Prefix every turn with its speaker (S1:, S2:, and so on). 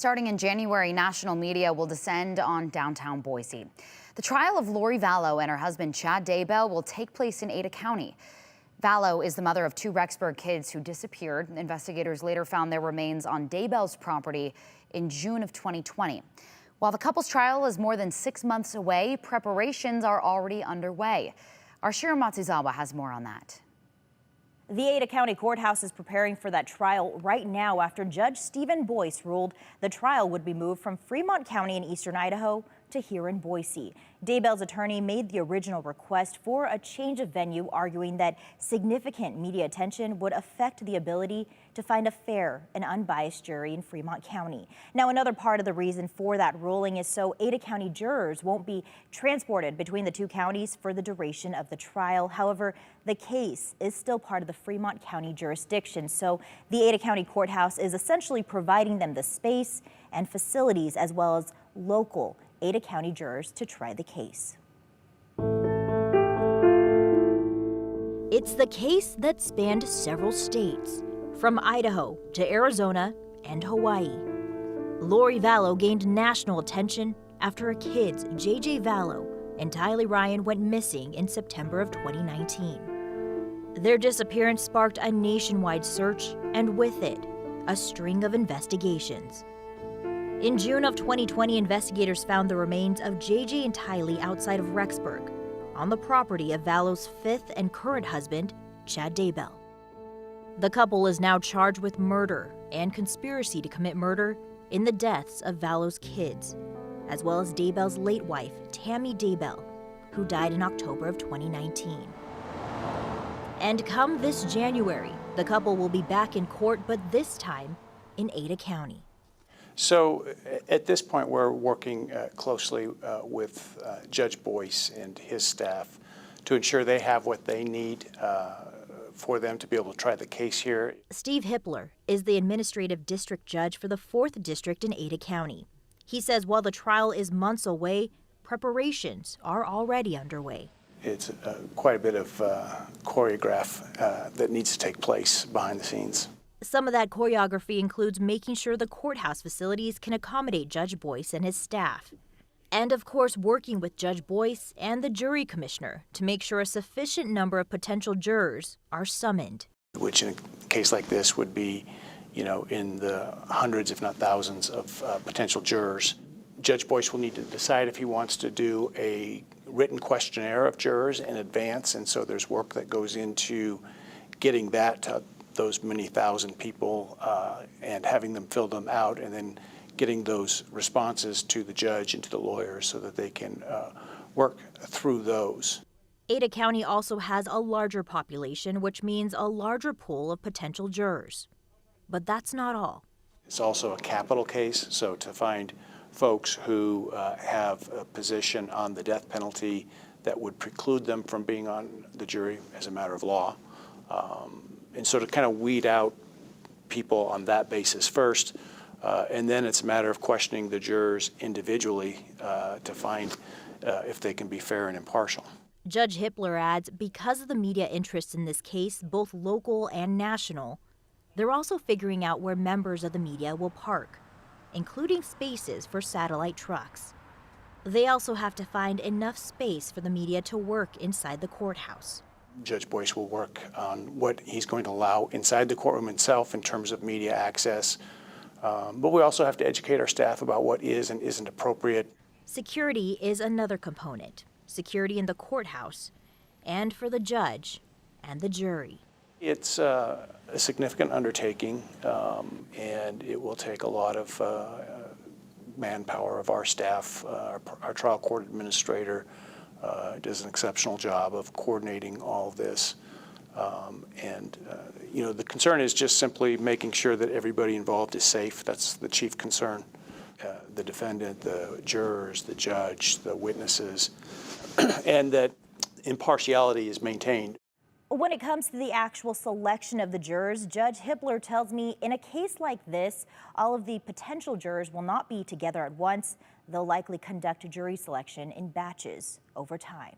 S1: Starting in January, national media will descend on downtown Boise. The trial of Lori Vallow and her husband Chad Daybell will take place in Ada County. Vallow is the mother of two Rexburg kids who disappeared. Investigators later found their remains on Daybell's property in June of 2020. While the couple's trial is more than 6 months away, preparations are already underway. Our Shira Matsuzawa has more on that.
S2: The Ada County Courthouse is preparing for that trial right now after Judge Steven Boyce ruled the trial would be moved from Fremont County in Eastern Idaho to here in Boise. Daybell's attorney made the original request for a change of venue, arguing that significant media attention would affect the ability to find a fair and unbiased jury in Fremont County. Now, another part of the reason for that ruling is so Ada County jurors won't be transported between the two counties for the duration of the trial. However, the case is still part of the Fremont County jurisdiction, so the Ada County Courthouse is essentially providing them the space and facilities as well as local Ada County jurors to try the case. It's the case that spanned several states, from Idaho to Arizona and Hawaii. Lori Vallow gained national attention after her kids, JJ Vallow and Tylee Ryan, went missing in September of 2019. Their disappearance sparked a nationwide search, and with it, a string of investigations. In June of 2020, investigators found the remains of JJ and Tylee outside of Rexburg, on the property of Vallow's fifth and current husband, Chad Daybell. The couple is now charged with murder and conspiracy to commit murder in the deaths of Vallow's kids, as well as Daybell's late wife, Tammy Daybell, who died in October of 2019. And come this January, the couple will be back in court, but this time in Ada County.
S3: So at this point, we're working closely with Judge Boyce and his staff to ensure they have what they need for them to be able to try the case here.
S2: Steve Hippler is the administrative district judge for the 4th District in Ada County. He says while the trial is months away, preparations are already underway.
S3: It's quite a bit of choreograph that needs to take place behind the scenes.
S2: Some of that choreography includes making sure the courthouse facilities can accommodate Judge Boyce and his staff. And of course, working with Judge Boyce and the jury commissioner to make sure a sufficient number of potential jurors are summoned.
S3: Which in a case like this would be, in the hundreds, if not thousands of potential jurors. Judge Boyce will need to decide if he wants to do a written questionnaire of jurors in advance, and so there's work that goes into getting that to those many thousand people and having them fill them out, and then getting those responses to the judge and to the lawyers so that they can work through those.
S2: Ada County also has a larger population, which means a larger pool of potential jurors. But that's not all.
S3: It's also a capital case, so to find folks who have a position on the death penalty that would preclude them from being on the jury as a matter of law. And so to kind of weed out people on that basis first, and then it's a matter of questioning the jurors individually to find if they can be fair and impartial.
S2: Judge Hippler adds, because of the media interest in this case, both local and national, they're also figuring out where members of the media will park, including spaces for satellite trucks. They also have to find enough space for the media to work inside the courthouse.
S3: Judge Boyce will work on what he's going to allow inside the courtroom itself in terms of media access. But we also have to educate our staff about what is and isn't appropriate.
S2: Security is another component. Security in the courthouse and for the judge and the jury.
S3: It's a significant undertaking, and it will take a lot of manpower of our staff. Our trial court administrator does an exceptional job of coordinating all of this. The concern is just simply making sure that everybody involved is safe. That's the chief concern. The defendant, the jurors, the judge, the witnesses, and that impartiality is maintained.
S2: When it comes to the actual selection of the jurors, Judge Hippler tells me in a case like this, all of the potential jurors will not be together at once. They'll likely conduct a jury selection in batches over time.